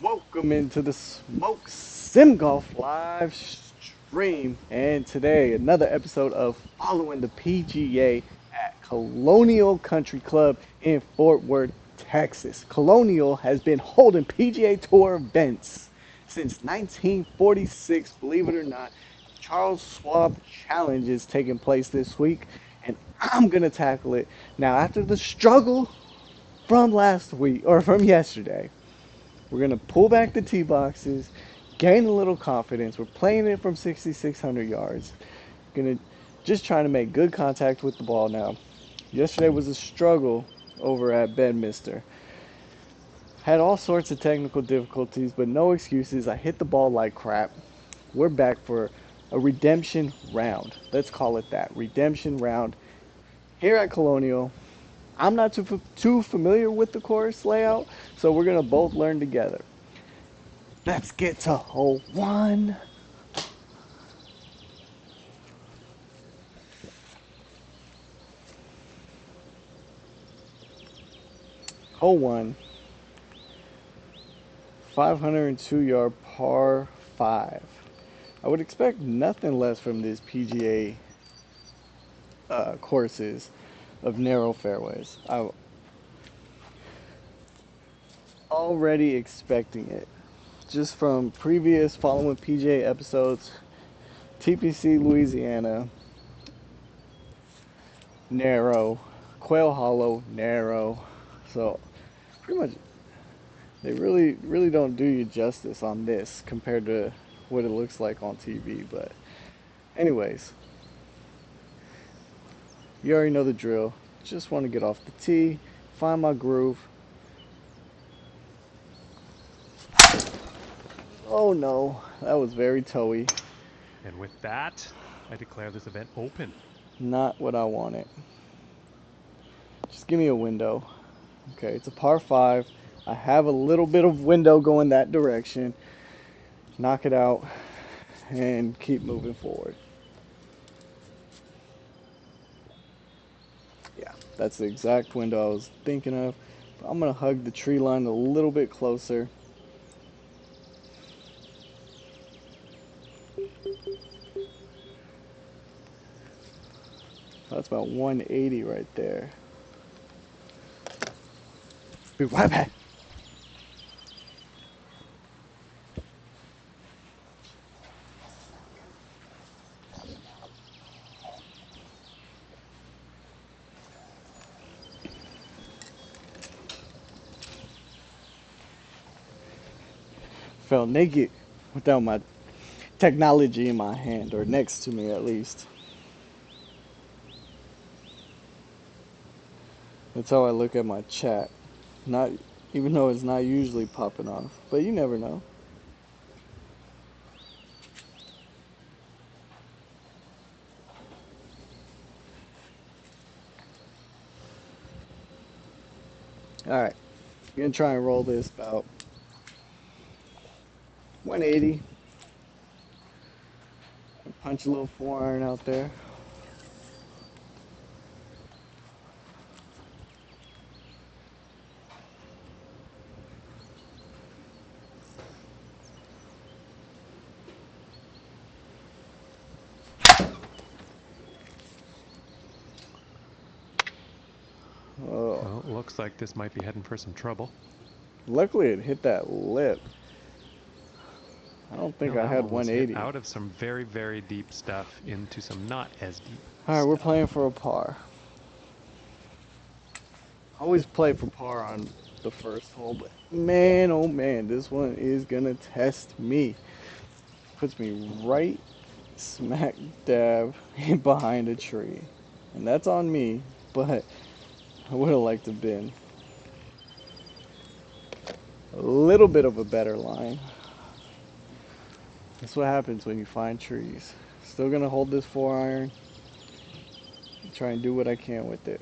Welcome into the Smoke Sim Golf live stream, and today another episode of Following the PGA at Colonial Country Club in Fort Worth, Texas. Colonial has been holding PGA Tour events since 1946, believe it or not. Charles Schwab Challenge is taking place this week, and I'm gonna tackle it. Now, after the struggle from last week or from yesterday, we're going to pull back the tee boxes, gain a little confidence. We're playing it from 6,600 yards. Going to just trying to make good contact with the ball now. Yesterday was a struggle over at Bedminster. Had all sorts of technical difficulties, but no excuses. I hit the ball like crap. We're back for a redemption round. Let's call it that. Redemption round here at Colonial. I'm not too familiar with the course layout, so we're going to both learn together. Let's get to hole one. Hole one. 502-yard par 5. I would expect nothing less from this PGA courses of narrow fairways. I'm already expecting it. Just from previous following PGA episodes, TPC Louisiana, narrow, Quail Hollow, narrow. So pretty much they really don't do you justice on this compared to what it looks like on TV. But anyways, you already know the drill. Just want to get off the tee, find my groove. Oh no, that was very toey. And with that, I declare this event open. Not what I wanted. Just give me a window. Okay, it's a par 5. I have a little bit of window going that direction. Knock it out and keep moving forward. Yeah, that's the exact window I was thinking of. But I'm going to hug the tree line a little bit closer. That's about 180 right there. Be right back. Felt naked without my technology in my hand, or next to me at least. That's how I look at my chat. Not even though it's not usually popping off, but you never know. All right, I'm gonna try and roll this about 180. Punch a little 4 iron out there. Oh, Well, it looks like this might be heading for some trouble. luckily it hit that lip. I don't think No, I that had one was hit 180. out of some very, very deep stuff into some not as deep All right, we're stuff. playing for a par. Always play for par on the first hole, but man, oh man, this one is gonna test me. Puts me right smack dab behind a tree, and that's on me. But I would have liked to have been a little bit of a better line. That's what happens when you find trees. Still gonna hold this 4 iron. Try and do what I can with it.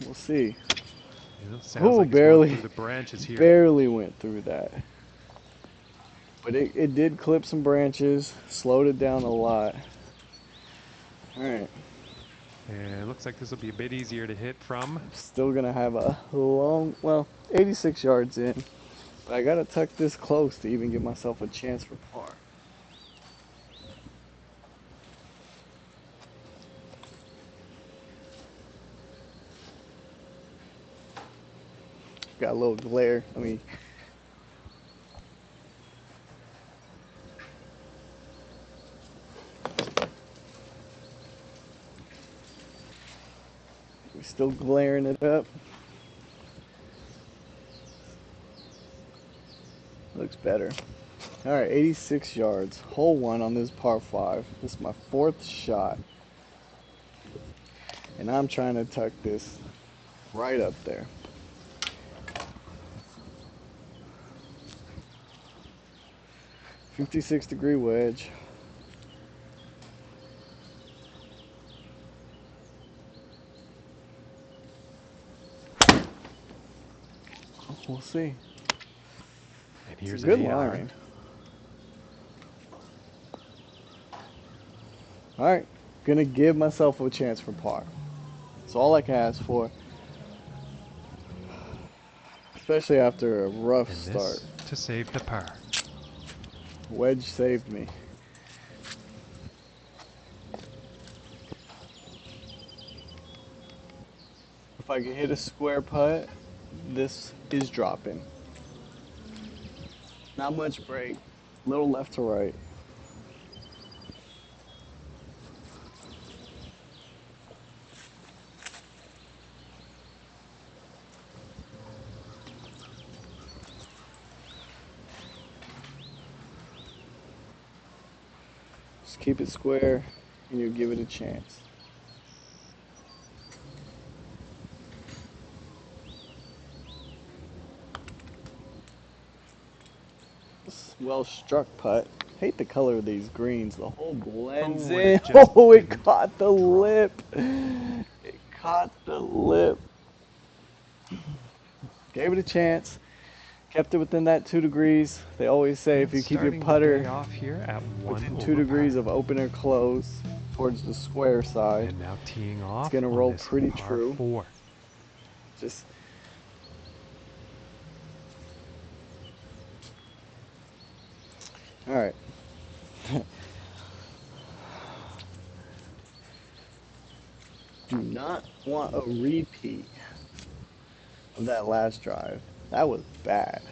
We'll see. Sounds Oh, like it's going barely, through the branches here. barely went through that. But it did clip some branches, slowed it down a lot. All right. And it looks like this will be a bit easier to hit from. Still gonna have a long, well, 86 yards in. But I gotta tuck this close to even give myself a chance for par. Got a little glare. I mean, we're still glaring it up. Looks better. All right, 86 yards. Hole 1 on this par 5. This is my 4th shot. And I'm trying to tuck this right up there. .56-degree wedge. We'll see. And It's a here's good an 8-iron. line. All right, gonna give myself a chance for par. That's all I can ask for, especially after a rough And start. this to save the par. Wedge saved me. If I can hit a square putt, this is dropping. Not much break, little left to right. Just keep it square and you'll give it a chance. Well struck putt. Hate the color of these greens. The whole blends Oh, and in. it just Oh, it didn't caught the drop. lip. It caught the lip. Gave it a chance. Kept it within that 2 degrees. They always say if And you keep your starting the putter day off here at 1 within 2 over degrees par. of open or close towards the square side, And now teeing it's off gonna on roll this pretty par true. 4. Just all right. Do not want a repeat of that last drive. That was bad.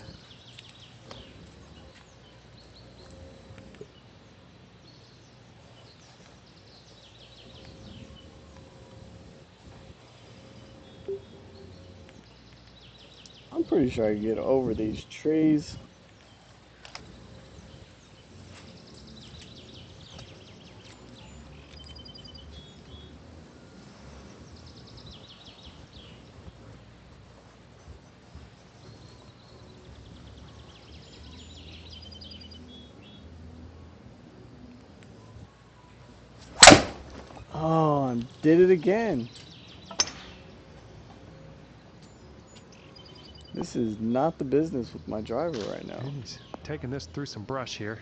I'm pretty sure I can get over these trees. Oh, and did it again. This is not the business with my driver right now. And he's taking this through some brush here.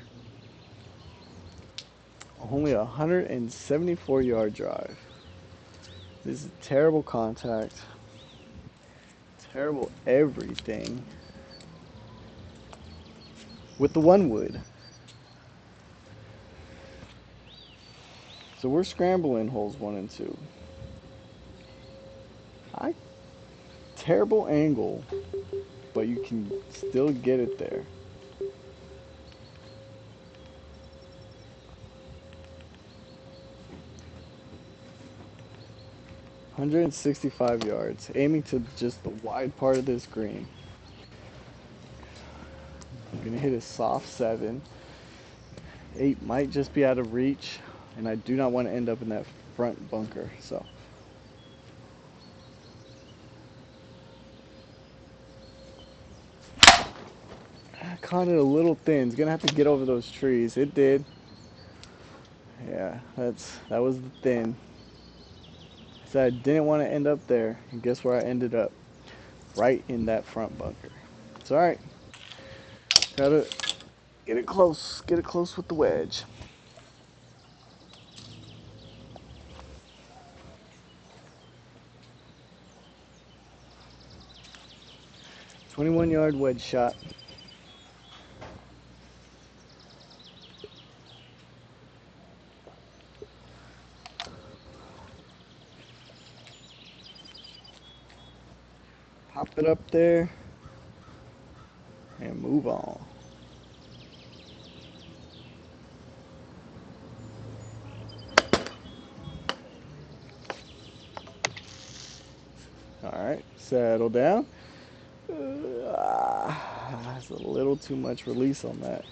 Only a 174-yard drive. This is terrible contact. Terrible everything. With the 1 wood. So we're scrambling holes 1 and 2. Terrible angle, but you can still get it there. 165 yards, aiming to just the wide part of this green. I'm gonna hit a soft 7. 8 might just be out of reach, and I do not want to end up in that front bunker. So I caught it a little thin. It's gonna have to get over those trees. It did. Yeah, that was the thin. So I didn't want to end up there, and guess where I ended up? Right in that front bunker. It's all right. Gotta get it close. Get it close with the wedge. 21-yard wedge shot. Pop it up there and move on. All right, settle down. That's a little too much release on that.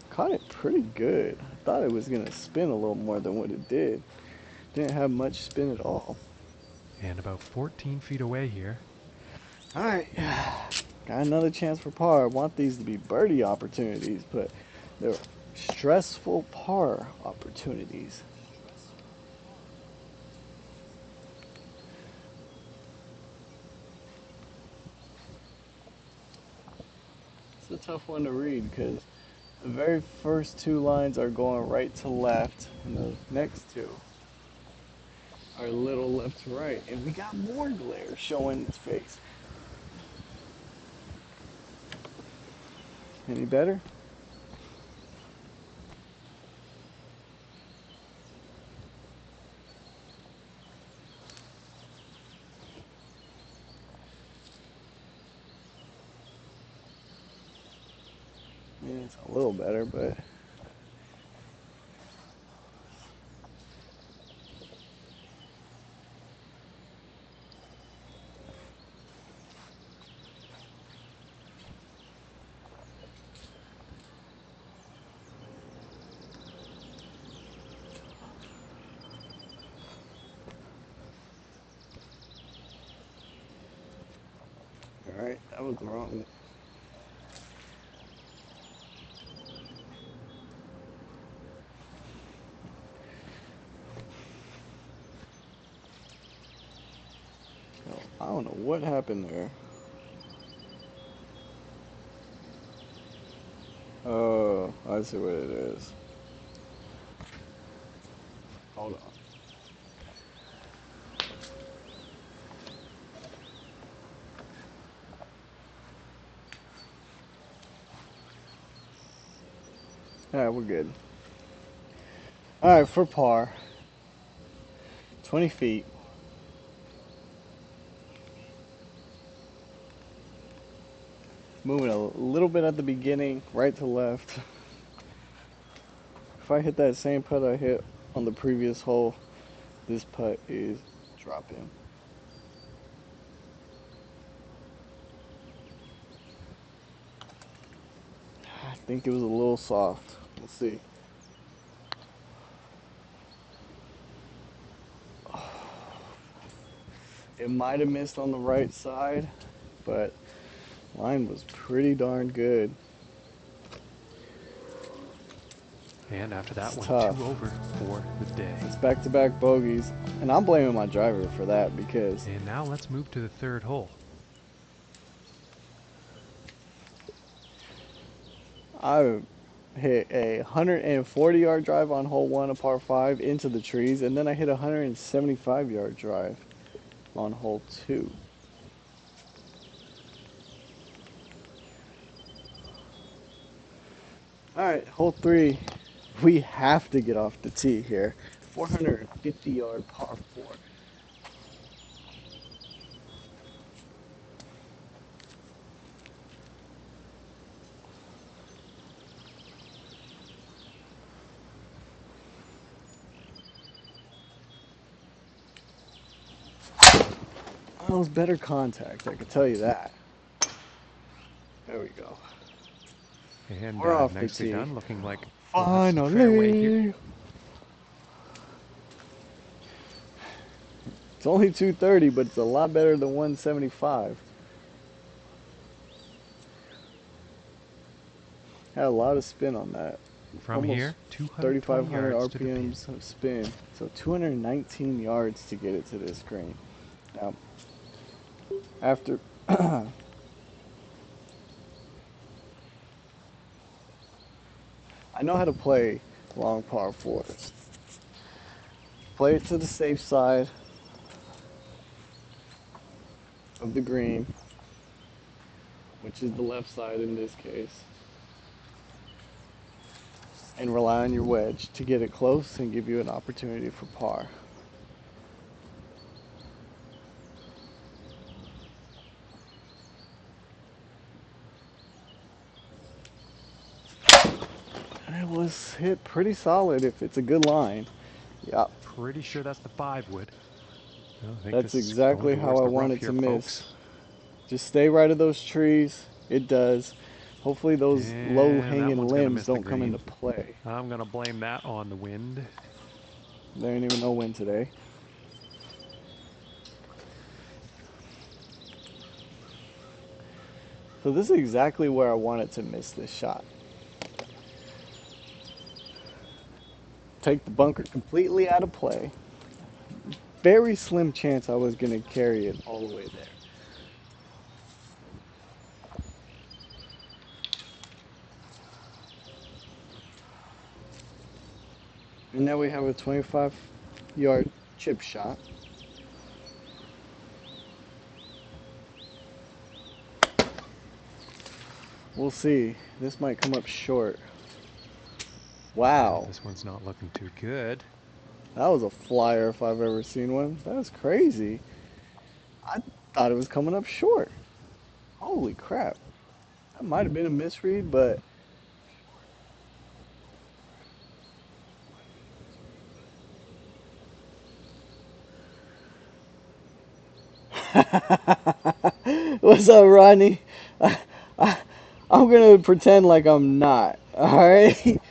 Caught it pretty good. I thought it was gonna spin a little more than what it did. Didn't have much spin at all. And about 14 feet away here. All right, got another chance for par. I want these to be birdie opportunities, but they're stressful par opportunities. It's a tough one to read because the very first two lines are going right to left, and the next two are a little left to right. And we got more glare showing its face. Any better? Yeah, it's a little better, but all right, that was the wrong. I don't know what happened there. Oh, I see what it is. Hold on. All right, we're good. All right, for par, 20 feet. Moving a little bit at the beginning, right to left. If I hit that same putt I hit on the previous hole, this putt is dropping. I think it was a little soft. We'll see. It might have missed on the right side, but line was pretty darn good. And after that It's one, tough. 2 over for the day. It's back-to-back bogeys, and I'm blaming my driver for that because And now let's move to the third hole. I hit a 140-yard drive on hole one, a par five, into the trees, and then I hit a 175-yard drive on hole two. All right, hole three. We have to get off the tee here. 450-yard par four. That was better contact, I can tell you that. There we go. And We're off the nicely tee. done, looking like we'll have some fairway here. Finally. It's only 230, but it's a lot better than 175. Had a lot of spin on that. From Almost here, 220 3,500 yards to the pin. RPMs of spin. So 219 yards to get it to this green. Now, after I know how to play long par fours. Play it to the safe side of the green. which is the left side in this case, and rely on your wedge to get it close and give you an opportunity for par. It was hit pretty solid if it's a good line. Yeah, Pretty sure that's the 5-wood. I think that's this is going exactly how towards I the rough wanted to here, miss. folks. Just stay right of those trees. It does. Hopefully those And that low-hanging one's going to limbs miss the don't come into green. play. I'm going to blame that on the wind. There ain't even no wind today. So this is exactly where I wanted to miss this shot. Take the bunker completely out of play. Very slim chance I was going to carry it all the way there. And now we have a 25-yard chip shot. We'll see. This might come up short. Yeah, Wow. this one's not looking too good. That was a flyer if I've ever seen one. That was crazy. I thought it was coming up short. Holy crap. That might have been a misread, but what's up, Rodney? I, I, I'm gonna pretend like I'm not. All right.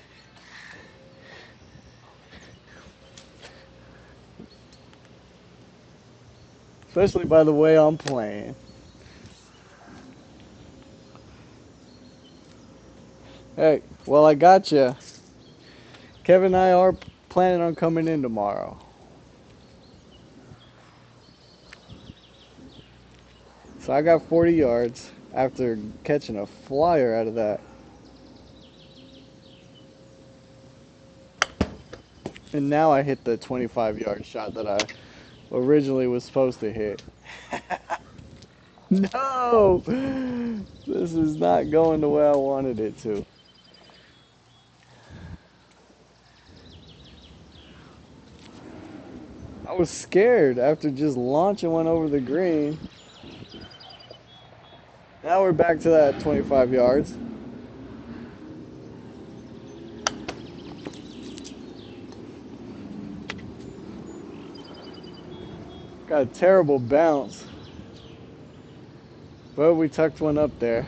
Especially by the way I'm playing. Hey, well, I got you. Kevin and I are planning on coming in tomorrow. So I got 40 yards after catching a flyer out of that. And now I hit the 25-yard shot that I originally was supposed to hit. No! This is not going the way I wanted it to. I was scared after just launching one over the green. Now we're back to that 25 yards. Got a terrible bounce. But we tucked one up there.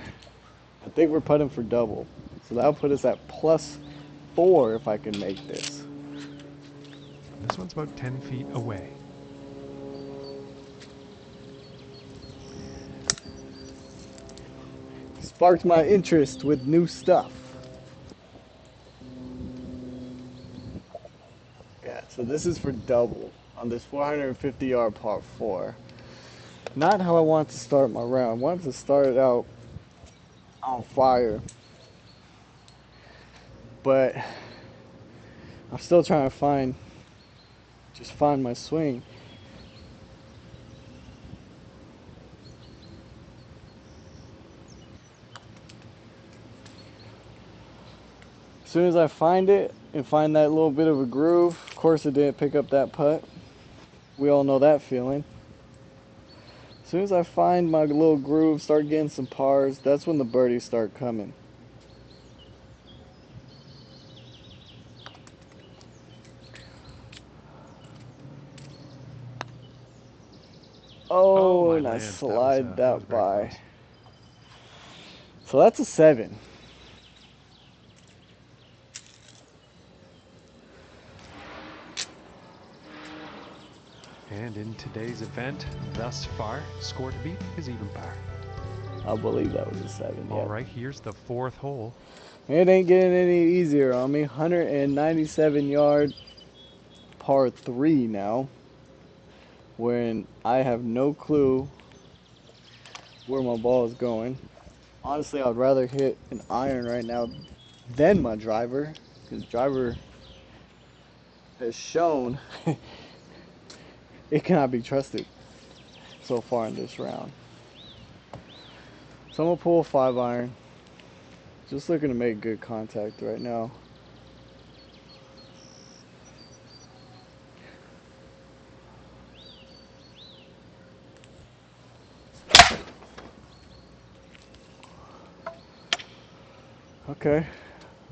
I think we're putting for double. So that'll put us at +4 if I can make this. This one's about 10 feet away. Sparked my interest with new stuff. Yeah, so this is for double on this 450-yard par 4. Not how I want to start my round. I wanted to start it out on fire. But I'm still trying to find my swing. As soon as I find it and find that little bit of a groove, of course it didn't pick up that putt. We all know that feeling. As soon as I find my little groove, start getting some pars, that's when the birdies start coming. Oh, Oh, my and I land. slide That was that very by. close. So that's a 7. And in today's event, thus far, score to beat is even par. I believe that was a 7, All yeah. right, here's the 4th hole. It ain't getting any easier on me. 197-yard par 3 now. When I have no clue where my ball is going. Honestly, I'd rather hit an iron right now than my driver. Because driver has shown it cannot be trusted so far in this round. So I'm gonna pull a 5-iron. Just looking to make good contact right now. Okay.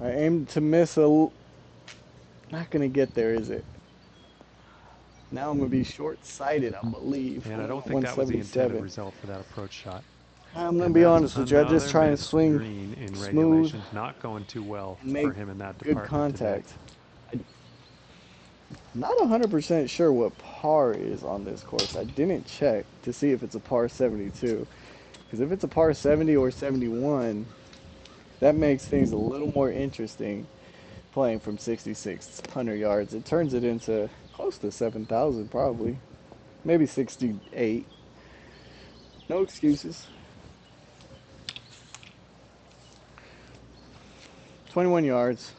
I aim to miss not gonna get there, is it? Now I'm gonna be short-sighted, I believe. And I'm I at don't think that was the intended 177. result for that approach shot. I'm gonna And be that's honest with you. I just another try and missed swing green in smooth regulation. Not going too well and for make him in that good department today. contact. I'm not 100% sure what par is on this course. I didn't check to see if it's a par 72. Because if it's a par 70 or 71, that makes things a little more interesting playing from 6,600 yards. It turns it into close to 7,000 probably. Maybe 68. No excuses. 21 yards.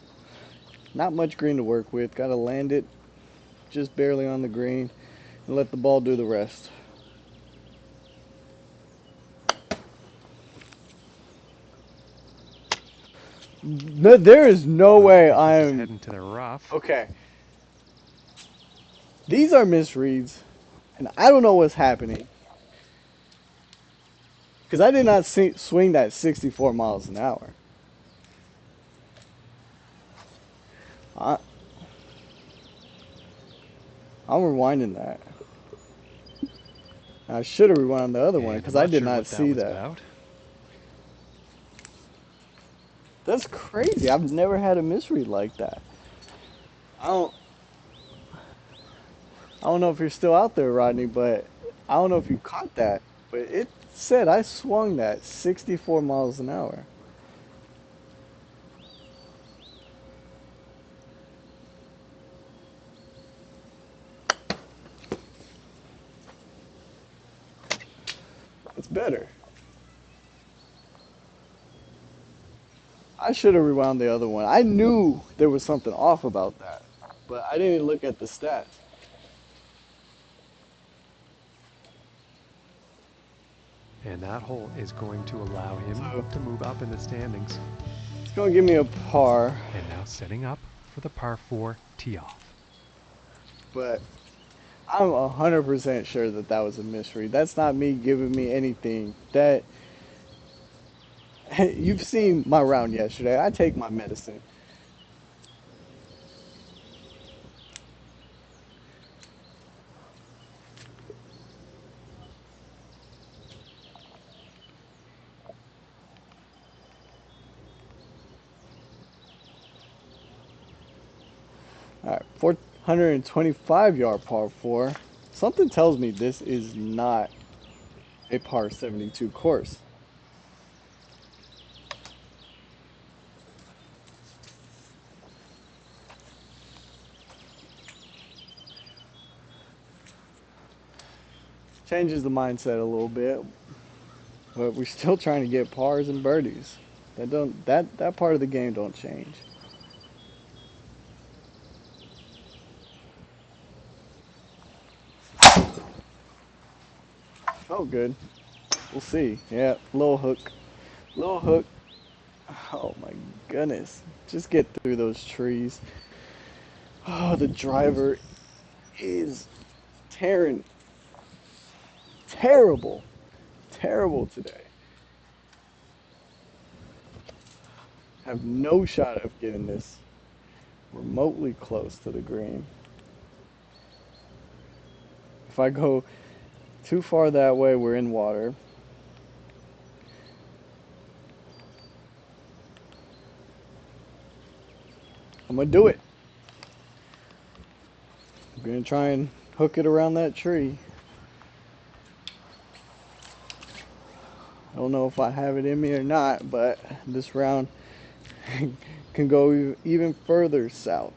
Not much green to work with. Got to land it just barely on the green and let the ball do the rest. No, there is no way I think this is I'm... heading to the rough. Okay. These are misreads, and I don't know what's happening. Because I did not swing that 64 miles an hour. I, I'm rewinding that. I should have rewound the other one And I'm because I not did sure not what that see was that. about. That's crazy. I've never had a misread like that. I don't I don't know if you're still out there, Rodney, but I don't know if you caught that. But it said I swung that 64 miles an hour. It's better. I should have rewound the other one. I knew there was something off about that, but I didn't look at the stats. And that hole is going to allow him So to move up in the standings. it's going to give me a par, And now setting up for the par 4 tee off. but I'm 100% sure that that was a misread. That's not me giving me anything. That you've seen my round yesterday. I take my medicine. All right, 425 yard par 4. Something tells me this is not a par 72 course. Changes the mindset a little bit, but we're still trying to get pars and birdies. That part of the game don't change. Oh, good. We'll see. Yeah, little hook. Little hook. Oh my goodness. Just get through those trees. Oh, the driver is tearing. Terrible. Terrible today. Have no shot of getting this remotely close to the green. If I go too far that way, we're in water. I'm gonna do it. I'm gonna try and hook it around that tree. I don't know if I have it in me or not, but this round can go even further south.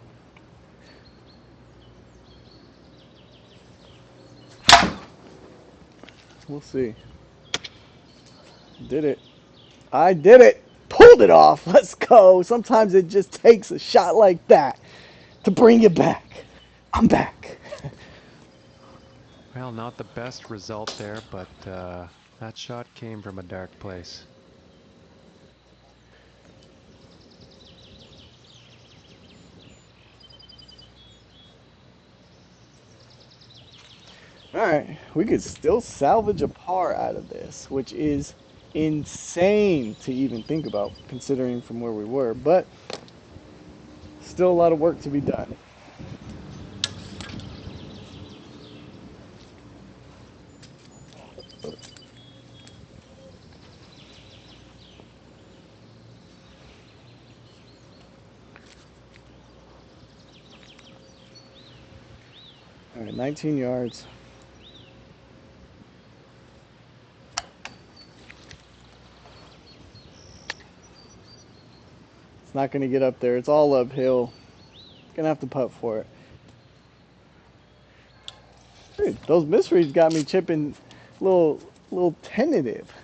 We'll see. Did it. I did it. Pulled it off. Let's go. Sometimes it just takes a shot like that to bring you back. I'm back. Well, not the best result there, but that shot came from a dark place. Alright, we could still salvage a par out of this, which is insane to even think about, considering from where we were, but still a lot of work to be done. Alright, 19 yards. It's not going to get up there. It's all uphill. Gonna have to putt for it. Dude, those misreads got me chipping a little tentative.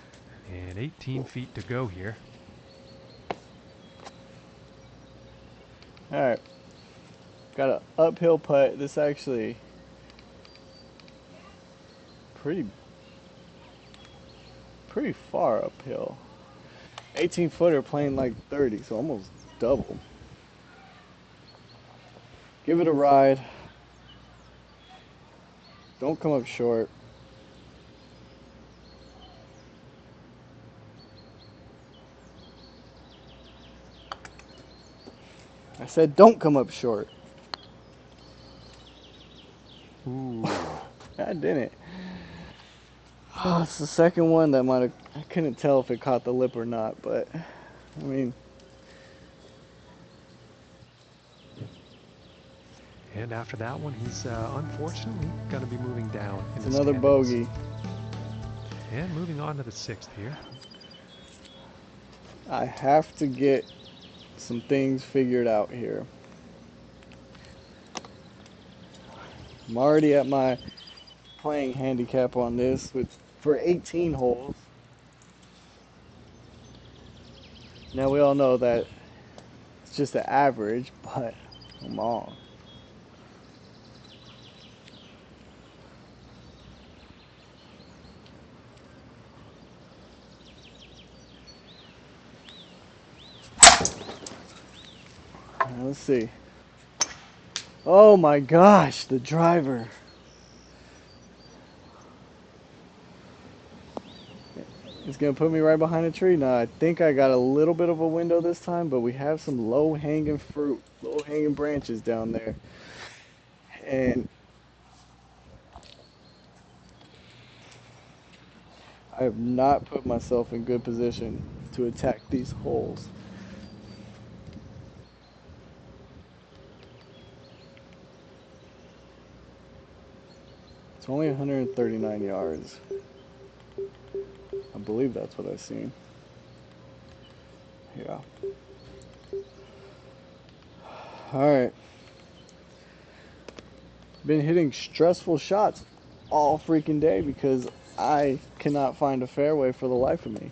And 18 feet to go here. Alright. Got an uphill putt. This actually pretty far uphill. 18 footer playing like 30, so almost double. Give it a ride. Don't come up short. I said don't come up short. Ooh. I didn't. Oh, it's the second one that might have. I couldn't tell if it caught the lip or not, but I mean. And after that one, he's unfortunately going to be moving down. It's another bogey. And moving on to the 6th here. I have to get some things figured out here. I'm already at my playing handicap on this for 18 holes. Now we all know that it's just an average, but come on. Now, let's see. Oh my gosh, the driver. It's gonna put me right behind a tree. Now I think I got a little bit of a window this time, but we have some low-hanging fruit, low-hanging branches down there. And I have not put myself in good position to attack these holes. It's only 139 yards. I believe that's what I've seen. Yeah. Alright. Been hitting stressful shots all freaking day because I cannot find a fairway for the life of me.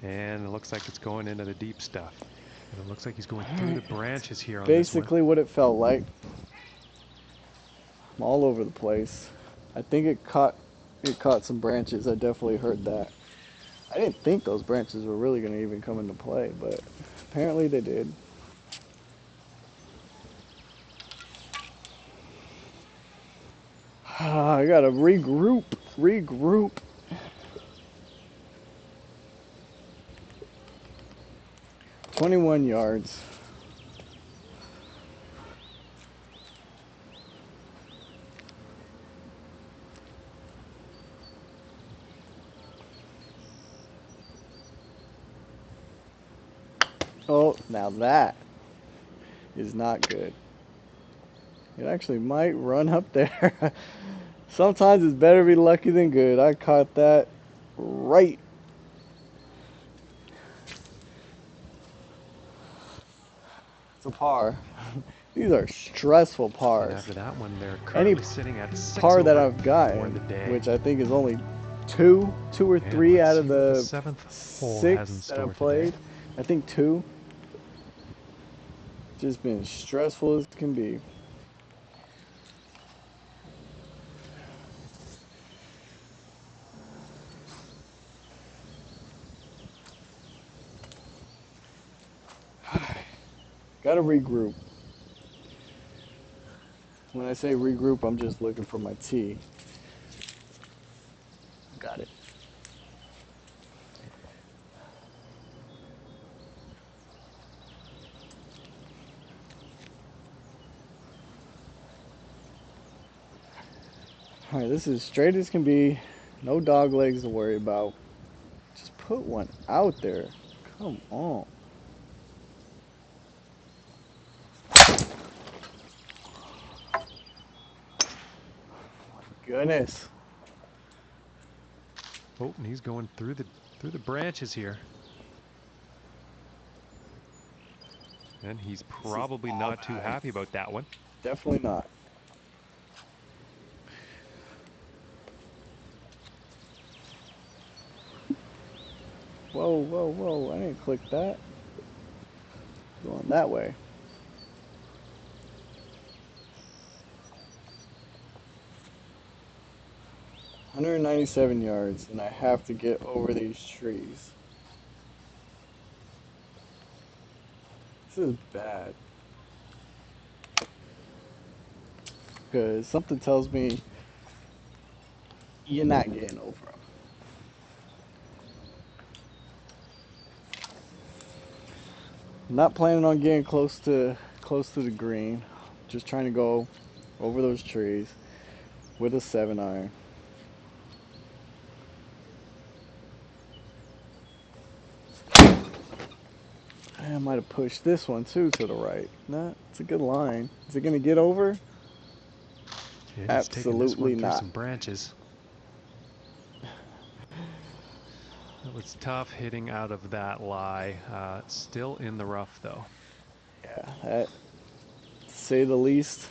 And it looks like it's going into the deep stuff. And it looks like he's going through the branches here on Basically this one. what it felt like. I'm all over the place. I think it caught some branches. I definitely heard that. I didn't think those branches were really going to even come into play, but apparently they did. I gotta regroup. 21 yards. Oh, now that is not good. It actually might run up there. Sometimes it's better to be lucky than good. I caught that right. It's a par. These are stressful pars. And after that one, they're currently Any sitting at 6 par that over I've for gotten, the day. which I think is only two or And three let's out see of what the 7th hole has in 6 that store I've played. today. I think two. Just been stressful as can be. Gotta regroup. When I say regroup, I'm just looking for my tee. Got it. Alright, this is straight as can be. No dog legs to worry about. Just put one out there. Come on. Goodness. Oh, and he's going through the branches here. And he's probably not too happy about that one. Definitely not. Whoa, whoa, whoa. I didn't click that. Going that way. "197 yards, and I have to get over these trees." This is bad. Because something tells me you're not getting over them. Not planning on getting close to the green. Just trying to go over those trees with a 7-iron. I might have pushed this one too to the right. Nah, it's a good line. Is it gonna get over? And he's taking this Absolutely one through not. some branches. That was tough hitting out of that lie. Still in the rough though. Yeah, that, to say the least.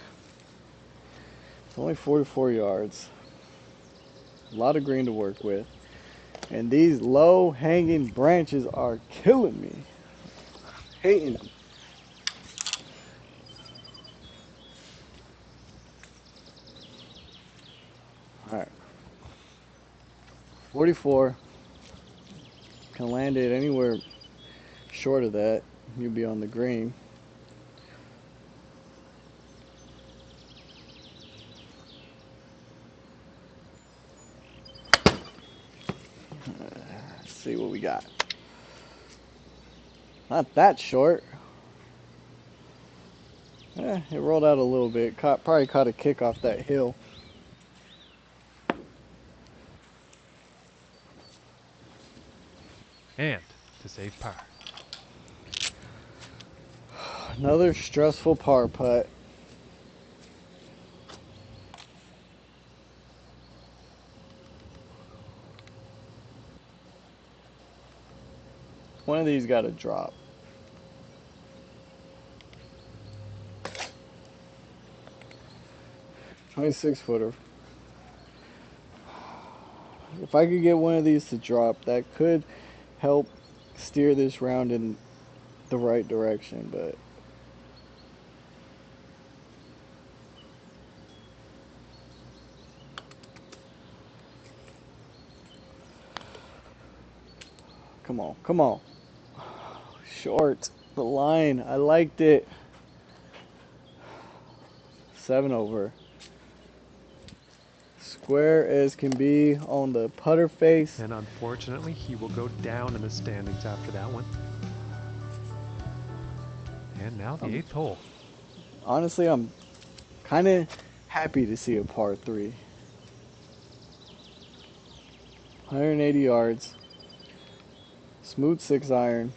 It's only 44 yards. A lot of green to work with. And these low hanging branches are killing me. Hating them. Alright. 44. Can land it anywhere short of that. You'll be on the green. Let's see what we got. Not that short. It rolled out a little bit. Probably caught a kick off that hill. And to save par. Another stressful par putt. One of these got to drop. "26-footer. If I could get one of these to drop, that could help steer this round in the right direction, but come on, come on. Short. The line. I liked it. 7 over. Square as can be on the putter face. And unfortunately, he will go down in the standings after that one. And now the 8th hole. Honestly, I'm kind of happy to see a par 3. 180 yards. Smooth 6-iron.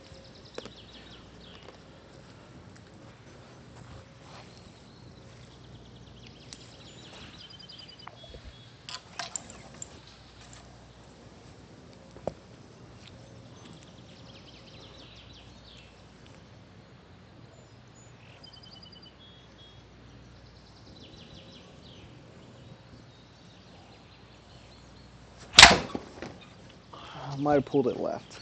Might have pulled it left.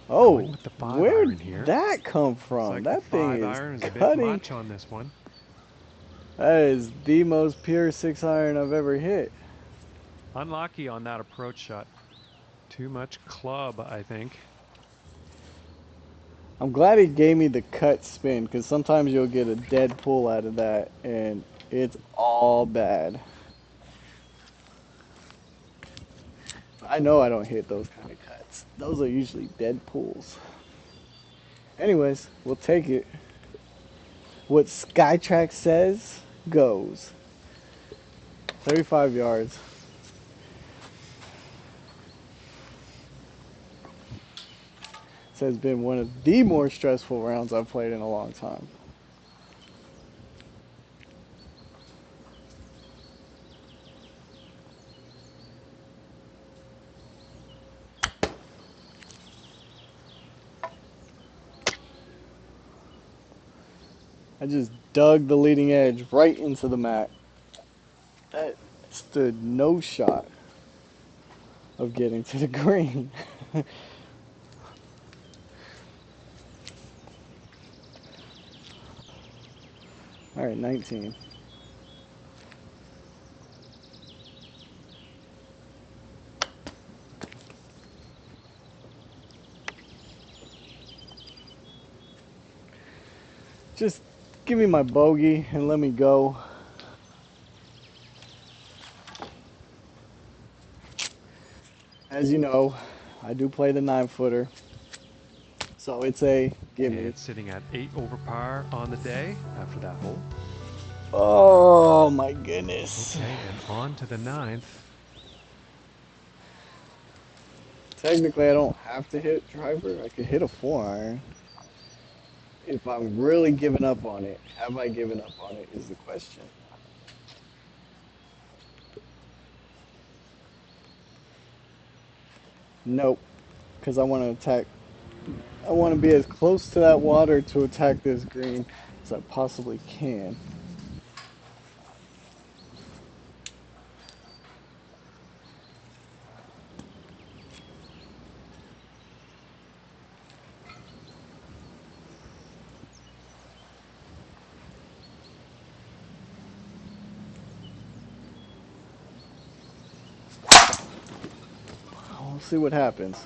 Oh, Going with the 5 where'd iron here. that come Looks from? like That the thing 5 is iron is a bit cutting. much on this one. That is the most pure 6-iron I've ever hit. Unlucky on that approach shot. Too much club, I think. I'm glad it gave me the cut spin because sometimes you'll get a dead pull out of that and it's all bad. I know I don't hit those kind of cuts. Those are usually dead pulls. Anyways, we'll take it. What Skytrack says goes. 35 yards. This has been one of the more stressful rounds I've played in a long time. I just dug the leading edge right into the mat. That stood no shot of getting to the green. All right, 19. Just give me my bogey and let me go. As you know, I do play the 9-footer. So it's a gimme. It's sitting at 8 over par on the day after that hole. Oh my goodness. Okay, and on to the 9th. Technically, I don't have to hit driver. I could hit a 4-iron. If I'm really giving up on it, have I given up on it is the question. Nope, because I want to attack. I want to be as close to that water to attack this green as I possibly can. We'll see what happens.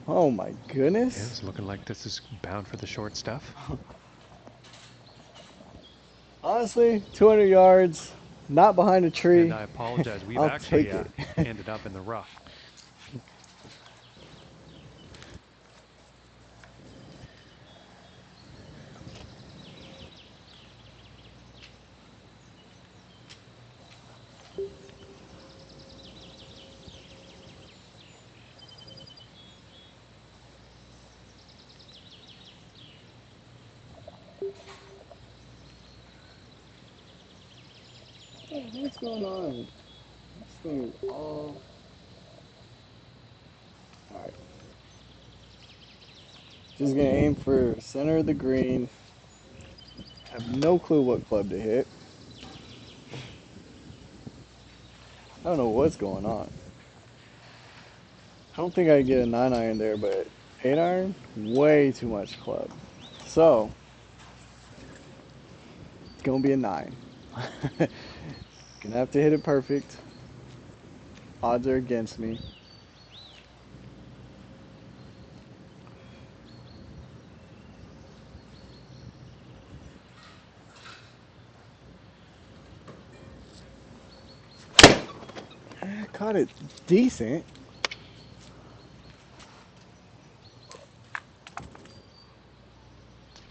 Oh my goodness. It's looking like this is bound for the short stuff. Honestly, 200 yards, not behind a tree. And I apologize. We've I'll actually take it. ended up in the rough. What's going on? This thing all. Alright. Just gonna aim for center of the green. Have no clue what club to hit. I don't know what's going on. I don't think I get a 9-iron there, but 8-iron, way too much club. So, it's gonna be a 9. Gonna have to hit it perfect. Odds are against me. I caught it decent.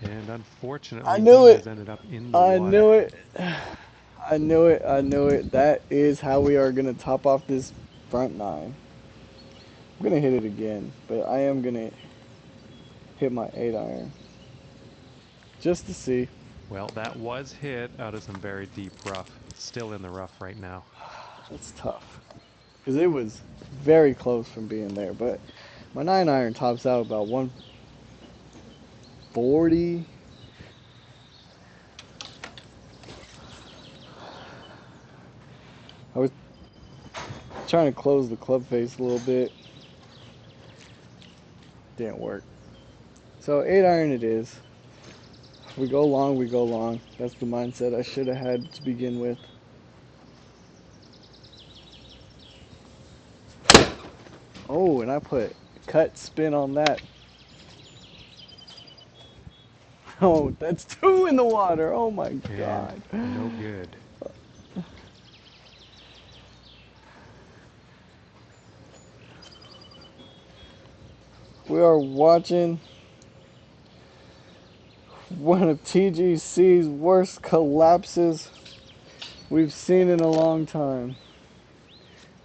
And I unfortunately, knew he it. has ended up in the I water. knew it. I knew it. I knew it. That is how we are gonna top off this front 9. I'm gonna hit it again, but I am gonna hit my 8-iron just to see. Well, that was hit out of some very deep rough. It's still in the rough right now. That's tough because it was very close from being there. But my 9-iron tops out about 140. I was trying to close the club face a little bit. Didn't work. So 8-iron it is. We go long, we go long. That's the mindset I should have had to begin with. Oh, and I put cut spin on that. Oh, that's 2 in the water. Oh my And God. no good. We are watching one of TGC's worst collapses we've seen in a long time.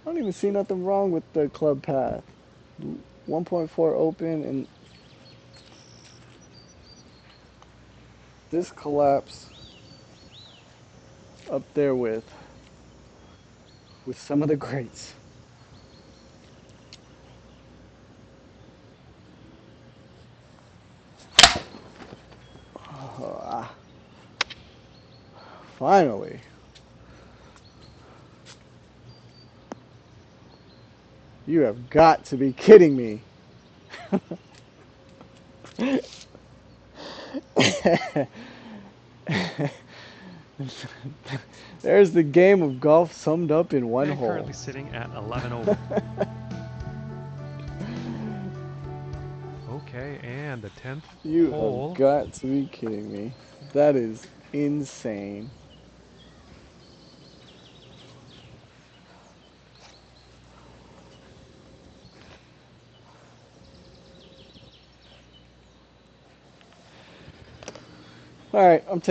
I don't even see nothing wrong with the club path. 1.4 open, and this collapse up there with some of the greats. Finally. You have got to be kidding me. There's the game of golf summed up in one And hole. currently sitting at 11 over. Okay, and the 10th You have hole. got to be kidding me. That is insane. All right, I'm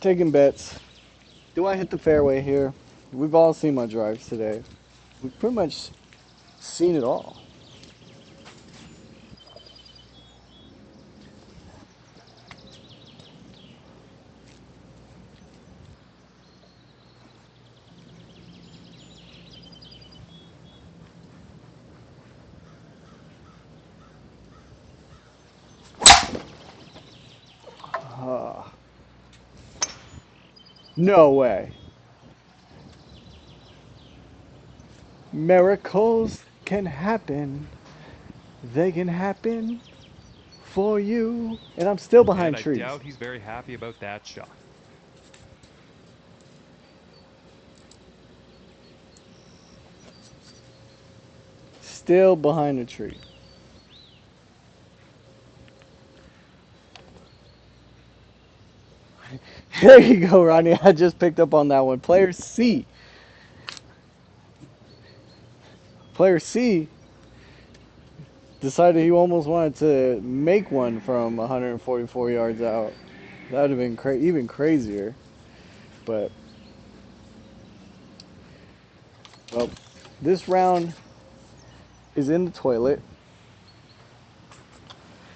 taking bets. Do I hit the fairway here? We've all seen my drives today. We've pretty much seen it all. Uh, no way. Miracles can happen. They can happen for you. And I'm still And behind I trees. doubt he's very happy about that shot. Still behind the tree. There you go, Ronnie. I just picked up on that one. Player C. Player C decided he almost wanted to make one from 144 yards out. That would have been even crazier. But, well, this round is in the toilet.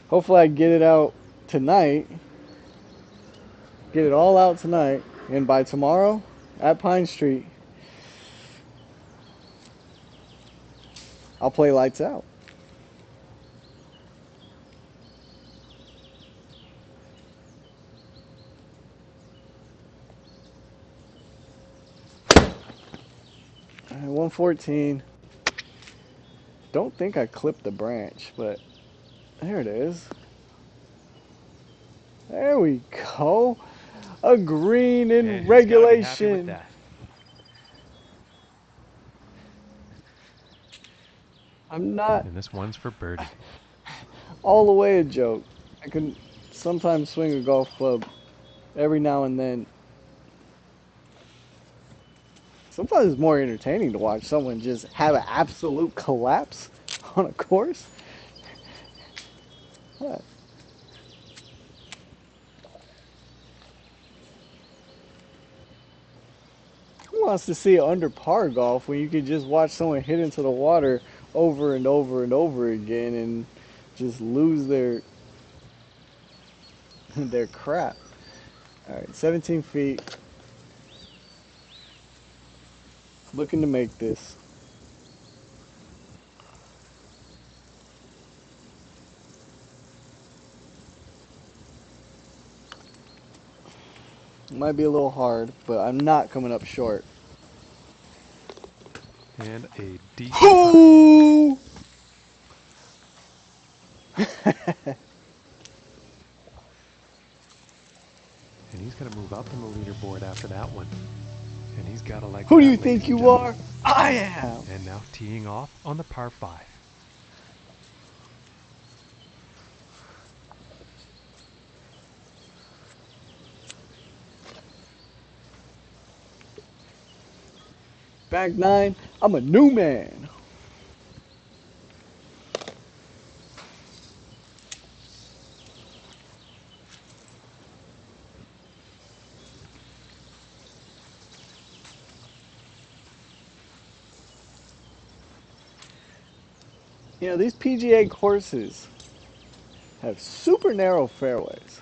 Hopefully I get it out tonight. Get it all out tonight. And by tomorrow, at Pine Street, I'll play lights out. All right, 114. Don't think I clipped the branch, but there it is. There we go. A green in And he's got to be happy with regulation. that. I'm not And this one's for birdie. all the way a joke. I can sometimes swing a golf club every now and then. Sometimes it's more entertaining to watch someone just have an absolute collapse on a course. What? Who wants to see under par golf when you can just watch someone hit into the water over and over and over again and just lose their crap? All right, 17 feet. Looking to make this. Might be a little hard, but I'm not coming up short. And a decent putt. Ooh! And he's going to move up in the leaderboard after that one. And he's got to like Who do you that, ladies think and you gentlemen. are? I am. And now teeing off on the par 5. Back nine, I'm a new man. You know, these PGA courses have super narrow fairways.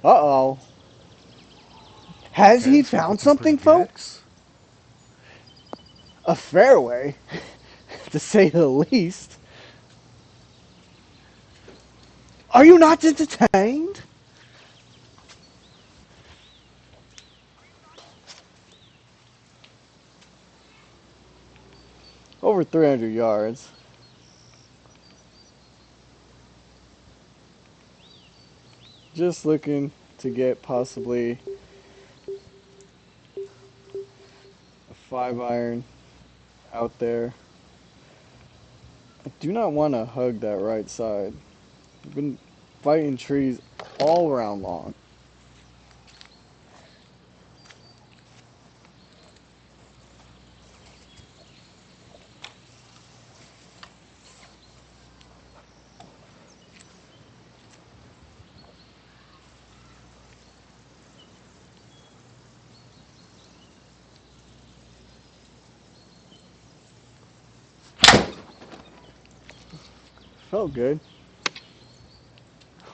Uh-oh. Has Okay, he this one's found looking pretty something, good. folks? A fairway, to say the least. Are you not entertained? Over 300 yards. Just looking to get possibly a 5 iron out there. I do not want to hug that right side. I've been fighting trees all around long. Felt good.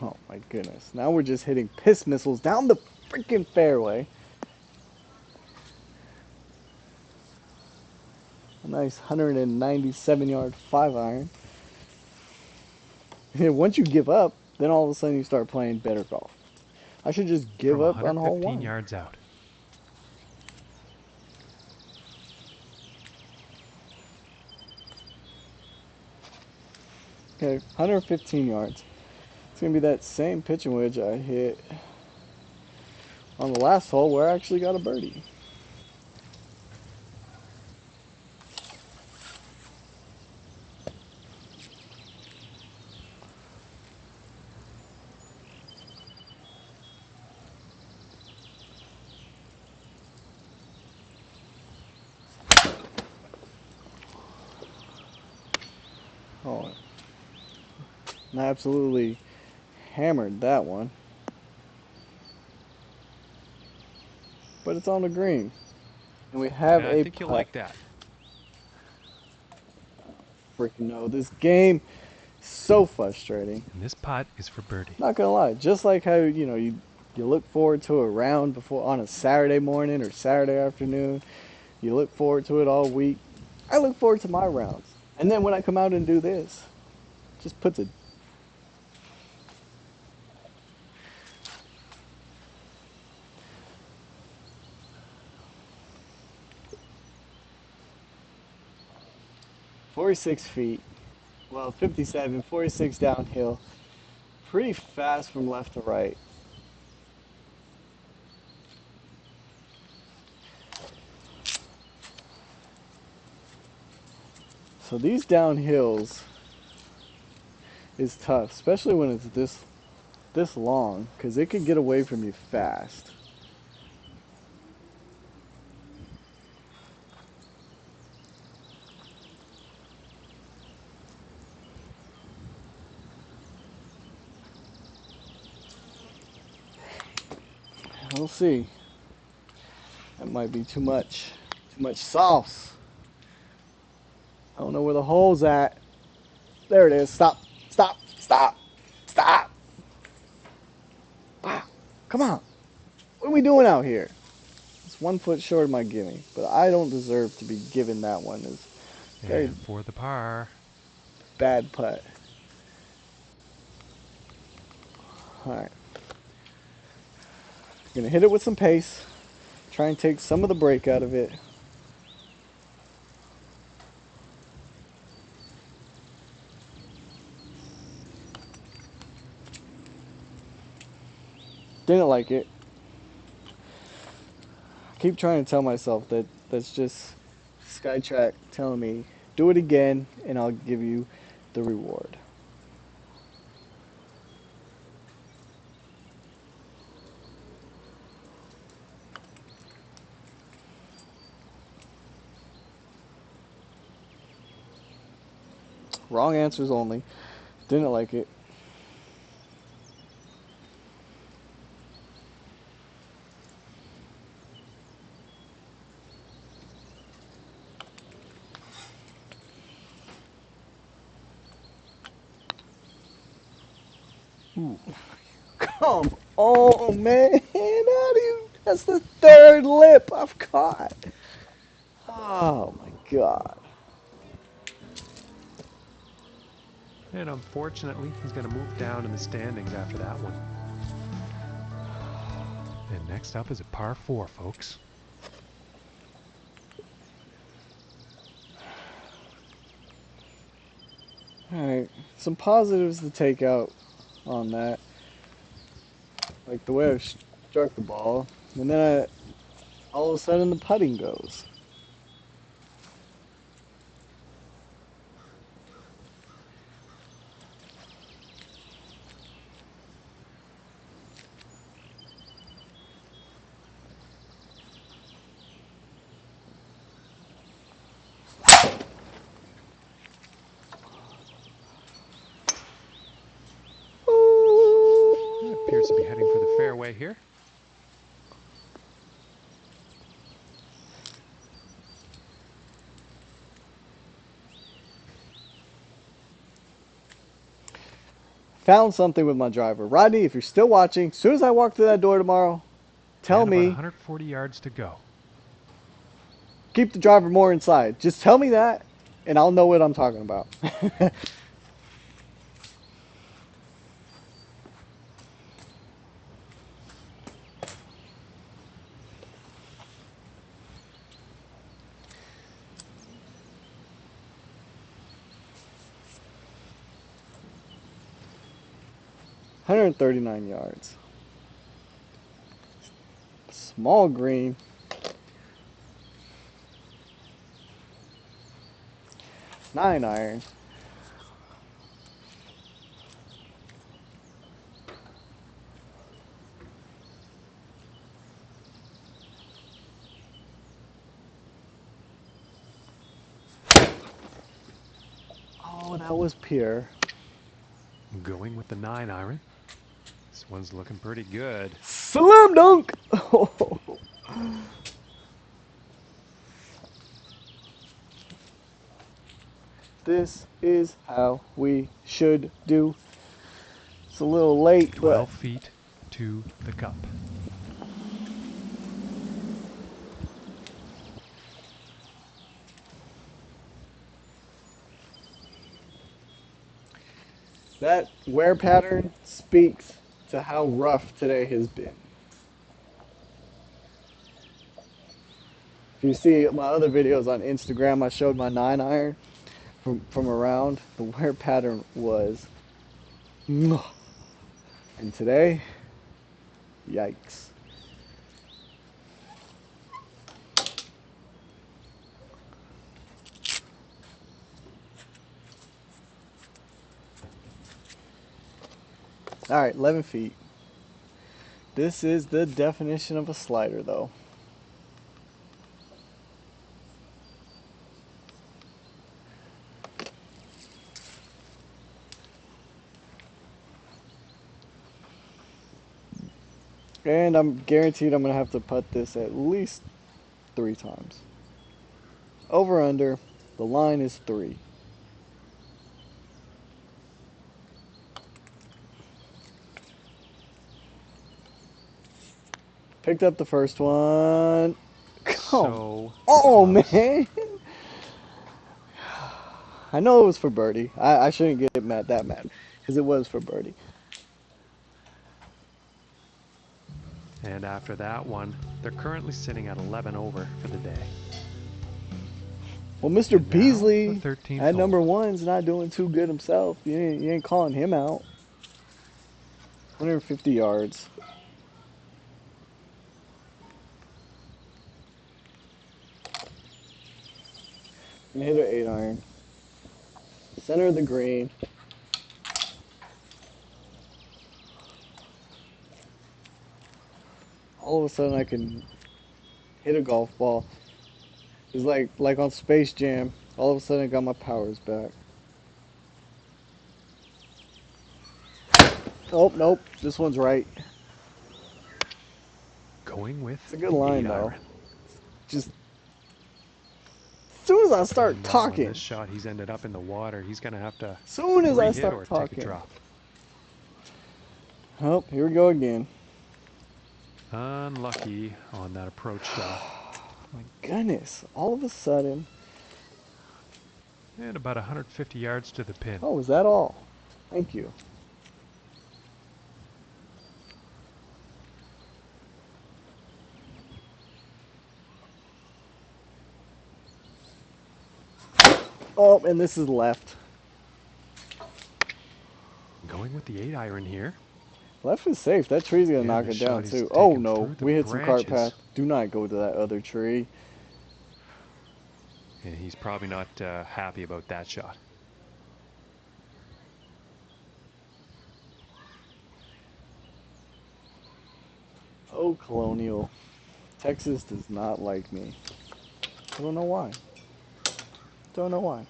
Oh my goodness. Now we're just hitting piss missiles down the freaking fairway. A nice 197-yard 5 iron. And once you give up, then all of a sudden you start playing better golf. I should just give From up on hole 115 one. yards out. Okay, 115 yards. It's going to be that same pitching wedge I hit on the last hole where I actually got a birdie. Oh, and I absolutely hammered that one. But it's on the green. And we have Yeah, I a think you'll putt. like that. Freaking no. This game is so frustrating. And this putt is for birdie. Not gonna lie. Just like how, you look forward to a round before on a Saturday morning or Saturday afternoon. You look forward to it all week. I look forward to my rounds. And then when I come out and do this, just puts a 46 feet. Well, 57, 46 downhill. Pretty fast from left to right. So these downhills is tough, especially when it's this long, because it can get away from you fast. We'll see. That might be too much. Too much sauce. I don't know where the hole's at. There it is. Stop. Stop. Stop. Stop. Ah, come on. What are we doing out here? It's 1 foot short of my gimme, but I don't deserve to be given that one. It's very And for the par. bad putt. All right. Gonna hit it with some pace. Try and take some of the break out of it. Didn't like it. I keep trying to tell myself that that's just Skytrack telling me Do it again, and I'll give you the reward. Wrong answers only. Didn't like it. Ooh. Come on, man. How do you? That's the third lip I've caught. Oh my God. And unfortunately, he's going to move down in the standings after that one. And next up is a par 4, folks. Alright, some positives to take out on that. Like the way I struck the ball. And then all of a sudden the putting goes. It appears to be heading for the fairway here. Found something with my driver. Rodney, if you're still watching, as soon as I walk through that door tomorrow, tell And about me, 140 yards to go. keep the driver more inside. Just tell me that, and I'll know what I'm talking about. 139 yards. Small green. 9-iron. Oh, that was pure. Going with the 9-iron. This one's looking pretty good. Slam dunk! This is how we should do. It's a little late, 12 but feet to the cup. that wear pattern speaks to how rough today has been. If you see my other videos on Instagram, I showed my 9-iron from around. The wear pattern was, and today, yikes. All right, 11 feet. This is the definition of a slider, though. And I'm guaranteed I'm going to have to putt this at least 3 times. Over under, the line is 3. Picked up the first one. Come So on, close. man. I know it was for birdie. I shouldn't get that mad because it was for birdie. And after that one, they're currently sitting at 11 over for the day. Well, Mr. And now, Beasley the 13th at hole. number 1's not doing too good himself. You ain't calling him out. 150 yards. And hit an 8-iron. Center of the green. All of a sudden I can hit a golf ball. It's like on Space Jam. All of a sudden I got my powers back. Oh, nope. This one's right. Going with It's a good the line, 8 though. iron. Just as soon as I start And now on talking, this shot, he's ended up in the water. He's going to have to soon as I re-hit start or take a talking. drop. Oh, here we go again. Unlucky on that approach shot. My goodness. All of a sudden. And about 150 yards to the pin. Oh, is that all? Thank you. Oh, and this is left. Going with the 8 iron here. Left is safe. That tree's going to And knock this it down, shot is too. Oh, taken no. through the We hit some cart branches. path. Do not go to that other tree. And he's probably not happy about that shot. Oh, Colonial. Texas does not like me. I don't know why. Don't know why.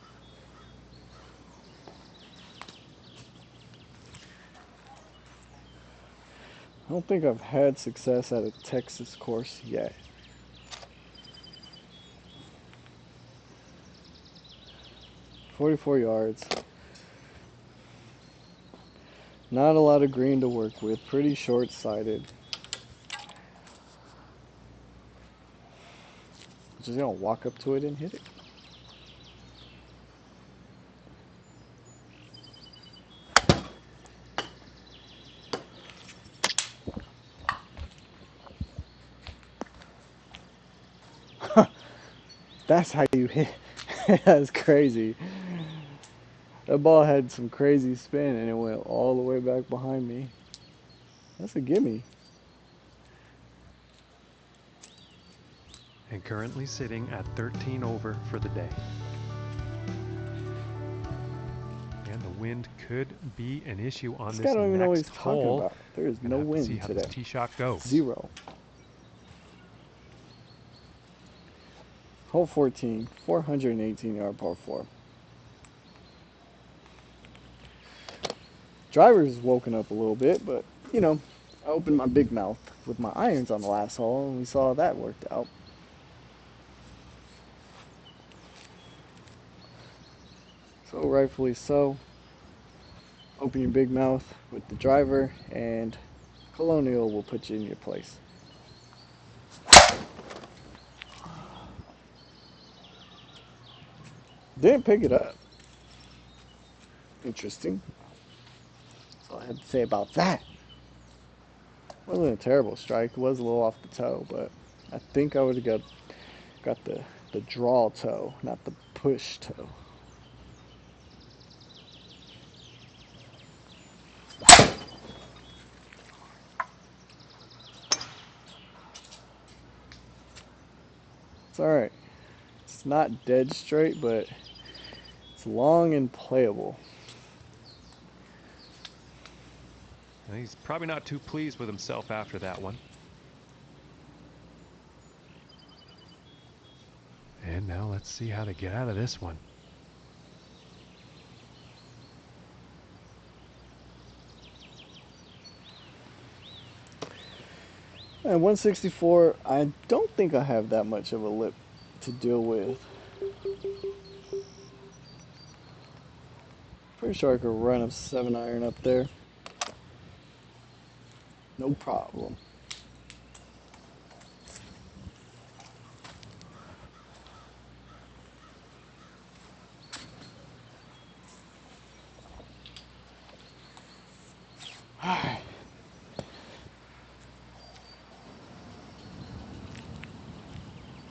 I don't think I've had success at a Texas course yet. .44 yards. Not a lot of green to work with. Pretty short-sighted. Just gonna walk up to it and hit it. That's how you hit. That's crazy. That ball had some crazy spin and it went all the way back behind me. That's a gimme. And currently sitting at 13 over for the day. And the wind could be an issue on This this guy don't even know what he's next talking hole. about. There is Gonna no have to see wind how today. this tee shot goes. 0. Hole 14, 418 yard par 4. Driver's woken up a little bit, but you know, I opened my big mouth with my irons on the last hole and we saw that worked out. So rightfully so. Open your big mouth with the driver and Colonial will put you in your place. Didn't pick it up. Interesting. That's all I had to say about that. Wasn't a terrible strike. It was a little off the toe, but I think I would have got the draw toe, not the push toe. It's alright. It's not dead straight, but it's long and playable. And he's probably not too pleased with himself after that one. And now let's see how to get out of this one. At 164, I don't think I have that much of a lip to deal with. Pretty sure I could run a 7-iron up there. No problem. Alright.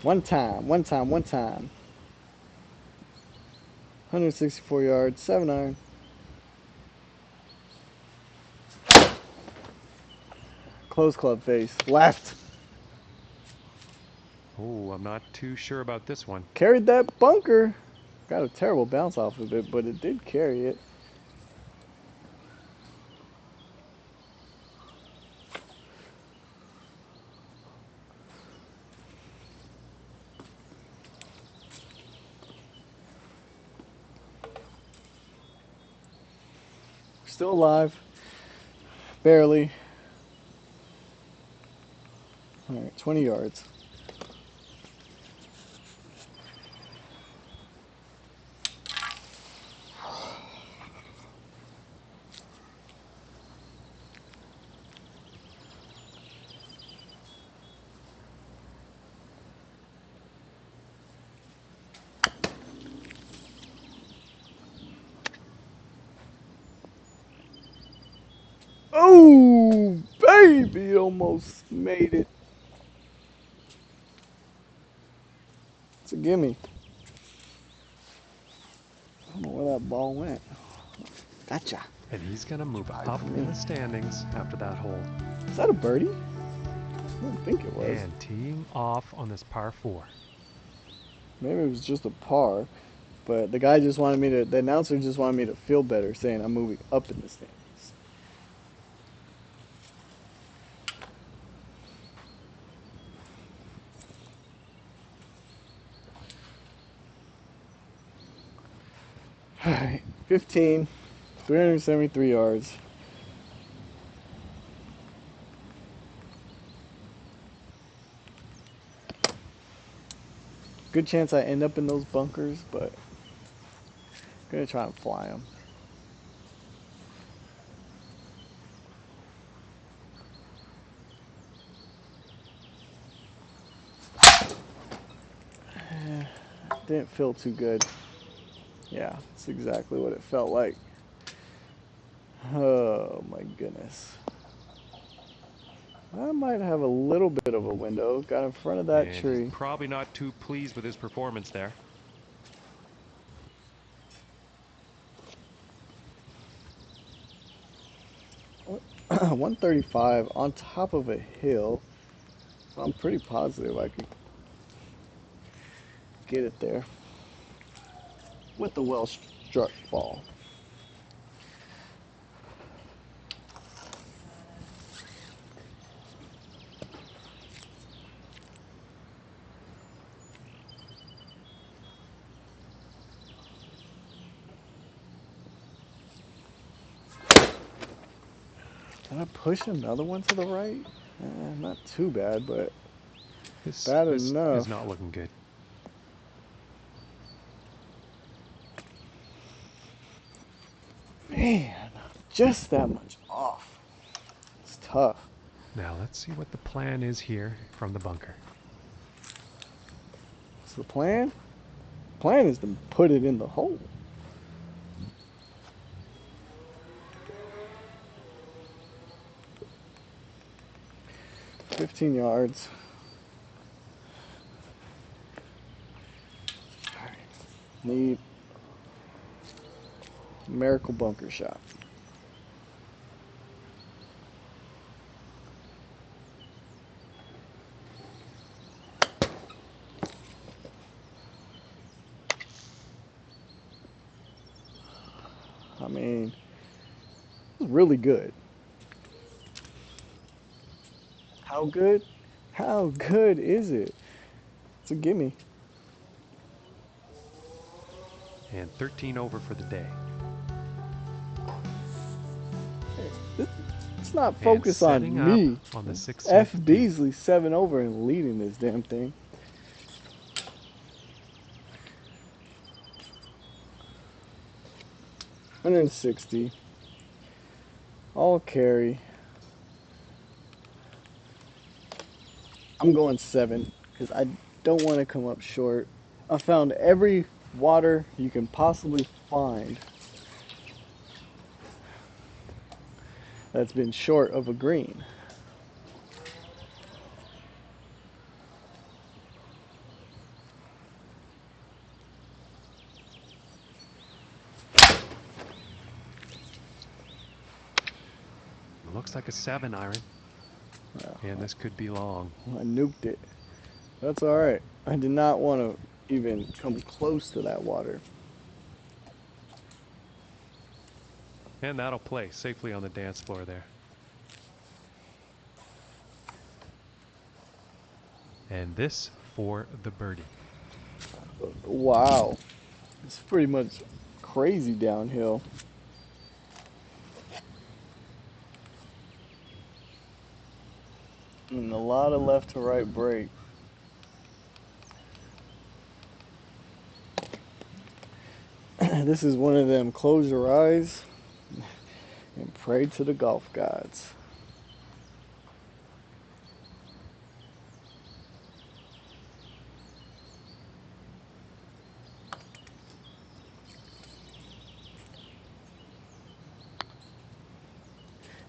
One time. 164 yards, 7-iron. Close club face. Left. Oh, I'm not too sure about this one. Carried that bunker. Got a terrible bounce off of it, but it did carry it. Still alive. Barely. Alright, 20 yards. Oh, baby, almost made it. It's a gimme. I don't know where that ball went. Gotcha. And he's going to move Hard up for in me. the standings after that hole. Is that a birdie? I don't think it was. And teeing off on this par 4. Maybe it was just a par. But the guy just wanted me to, the announcer just wanted me to feel better, saying I'm moving up in the standings. All right, 15, 373 yards. Good chance I end up in those bunkers, but I'm gonna try and fly them. Didn't feel too good. Yeah, that's exactly what it felt like. Oh my goodness. I might have a little bit of a window. Got in front of that And he's tree. probably not too pleased with his performance there. 135 on top of a hill. So I'm pretty positive I could get it there with the well struck ball. Did I push another one to the right? Not too bad, but This bad is enough. not looking good. Man, just that much off. It's tough. Now let's see what the plan is here from the bunker. So the plan? Plan is to put it in the hole. 15 yards. Need miracle bunker shot. I mean, it's really good. How good? How good is it? It's a gimme. And 13 over for the day. It's not And focus setting on up me. on the It's 16th F. tee. Beasley 7 over and leading this damn thing. $160. All carry. I'm going 7 because I don't want to come up short. I found every water you can possibly find that's been short of a green. It looks like a 7 iron. And this could be long. I nuked it. That's all right. I did not want to even come close to that water. And that'll play safely on the dance floor there. And this for the birdie. Wow. It's pretty much crazy downhill. And a lot of left to right break. This is one of them close your eyes and pray to the golf gods.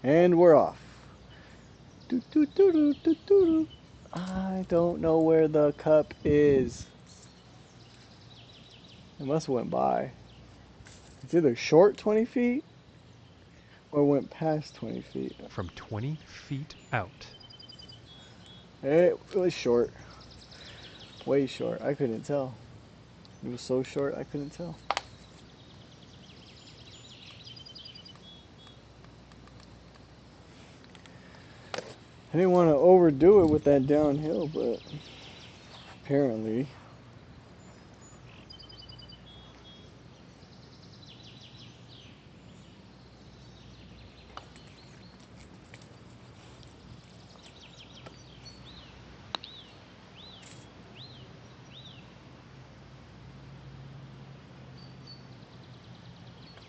And we're off. Do, do, do, do, do, do. I don't know where the cup is. It must have went by. It's either short 20 feet or went past 20 feet. From 20 feet out. It was short. Way short. I couldn't tell. It was so short I couldn't tell. I didn't want to overdo it with that downhill, but apparently.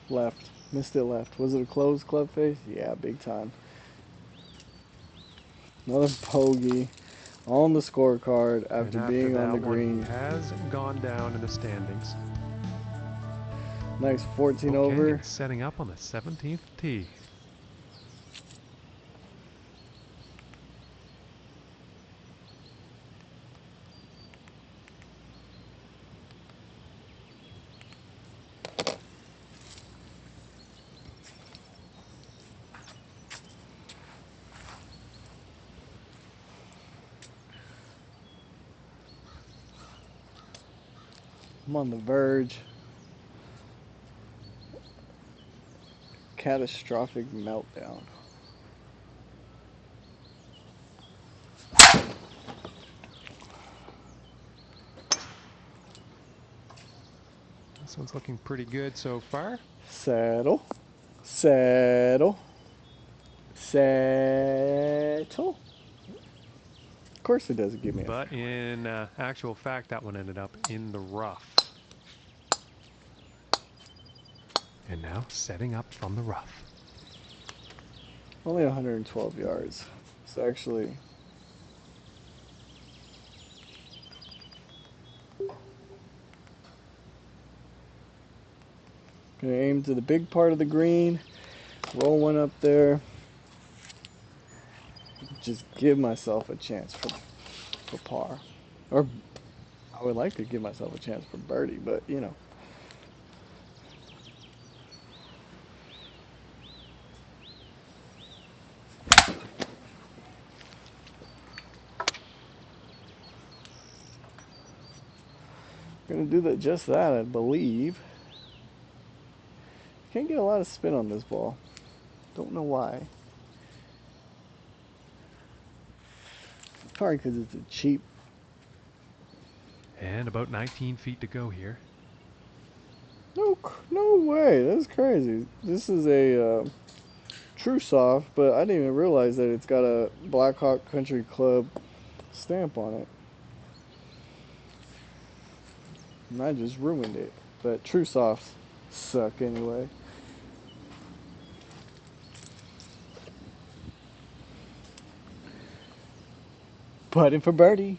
Left. Missed it left. Was it a closed club face? Yeah, big time. Another bogey on the scorecard And after after being on that the one, he green. has gone down in the standings. Nice 14 Okay, over. and setting up on the 17th tee. I'm on the verge. Catastrophic meltdown. This one's looking pretty good so far. Settle. Settle. Settle. Of course it doesn't give me a... But in actual fact, that one ended up in the rough. And now setting up from the rough. Only 112 yards. It's actually... Gonna aim to the big part of the green. Roll one up there. Just give myself a chance for par. Or I would like to give myself a chance for birdie, but you know. Gonna do that, just that, I believe. Can't get a lot of spin on this ball. Don't know why. Probably because it's a cheap... And about 19 feet to go here. No way. That's crazy. This is a True Soft, but I didn't even realize that it's got a Blackhawk Country Club stamp on it. And I just ruined it. But True Softs suck anyway. Putting for birdie.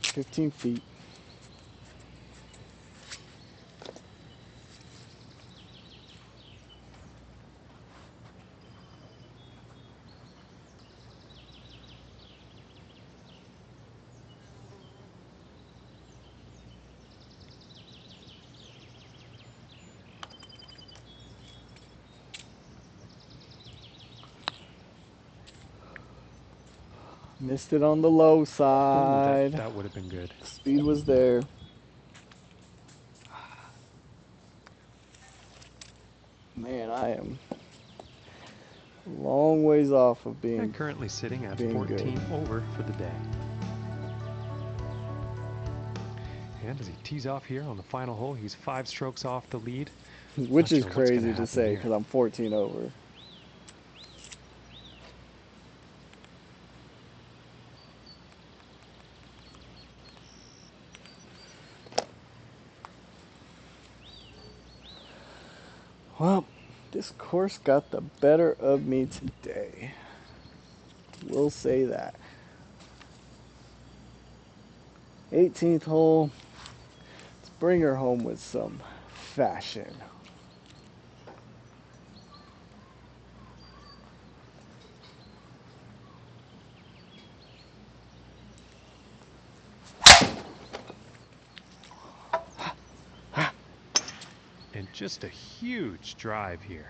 15 feet. Missed it on the low Ooh, side. that would have been good. Speed was there. Man, I am a long ways off of And being currently sitting at good. 14 over for the day. And as he tees off here on the final hole, he's 5 strokes off the lead. Which Not is sure what's gonna crazy to happen say here. because I'm 14 over. Well, this course got the better of me today. We'll say that. 18th hole. Let's bring her home with some fashion. And just a huge drive here.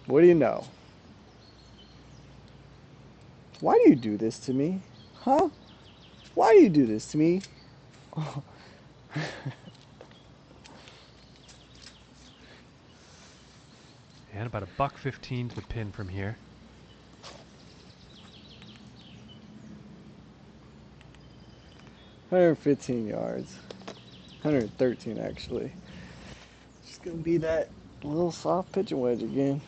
What do you know? Why do you do this to me? Huh? Why do you do this to me? And about $1.15 to the pin from here. $115 yards. 113 actually. Just gonna be that little soft pitching wedge again.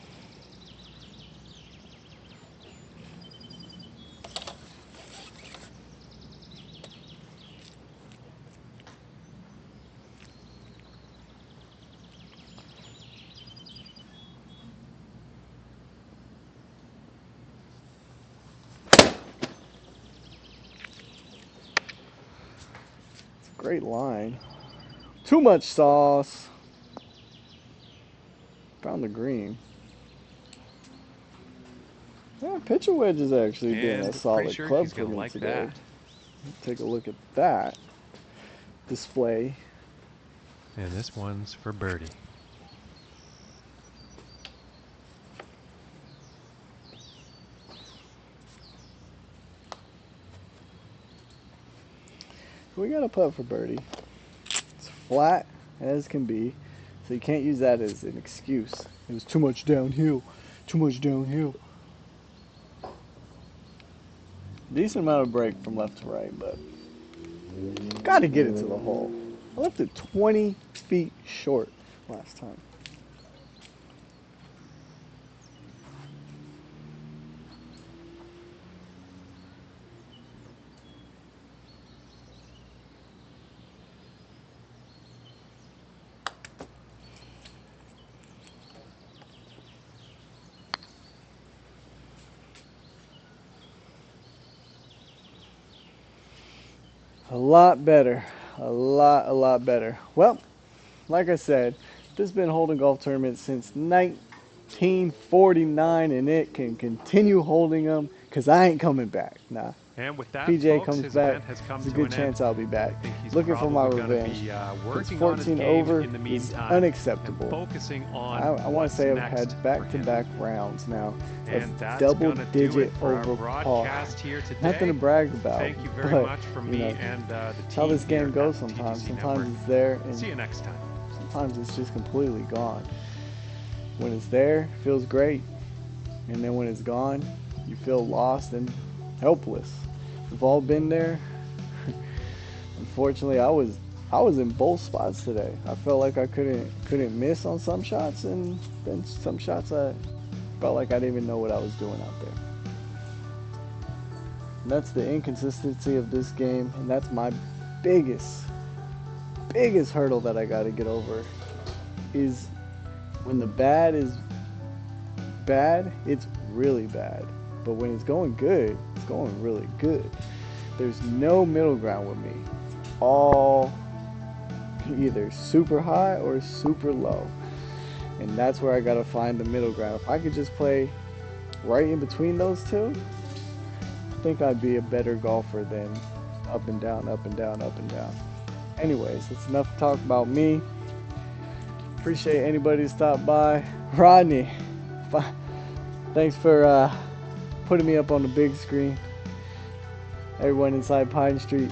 Great line. Too much sauce. Found the green. Yeah, pitching wedge is actually being a And solid pretty sure club he's for gonna me like today. that. Take a look at that display. And this one's for birdie. We got a putt for birdie. It's flat as can be, so you can't use that as an excuse. It was too much downhill. Too much downhill. Decent amount of break from left to right, but got to get it to the hole. I left it 20 feet short last time. A lot better. A lot better. Well, like I said, this has been holding golf tournament since 1949, and it can continue holding them because I ain't coming back. Nah. And with that, PGA folks, comes his back, event has come there's a to good an end. chance I'll be back. I think he's Looking for my probably going to revenge. be Because working on his 14 game over in the is meantime unacceptable. and focusing on I want to what's say I've next had for him. back-to-back rounds now And of that's double-digit gonna do it for our over par. broadcast here today. Nothing to brag about. Thank you very but, much from you me know, and the team. That's how this game here goes at the sometimes. TGC Sometimes Network. it's there, and See you next time. sometimes it's just completely gone. When it's there, it feels great. And then when it's gone, you feel lost and helpless. We've all been there. Unfortunately, I was in both spots today. I felt like I couldn't miss on some shots, and then some shots I felt like I didn't even know what I was doing out there. And that's the inconsistency of this game, and that's my biggest hurdle that I got to get over is when the bad is bad, it's really bad. But when it's going good, it's going really good. There's no middle ground with me. It's all either super high or super low. And that's where I gotta find the middle ground. If I could just play right in between those two, I think I'd be a better golfer than up and down, up and down, up and down. Anyways, it's enough to talk about me. Appreciate anybody who stopped by. Rodney, Thanks for putting me up on the big screen. Everyone inside Pine Street,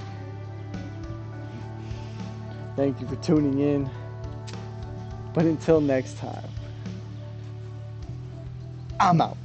thank you for tuning in. But until next time, I'm out.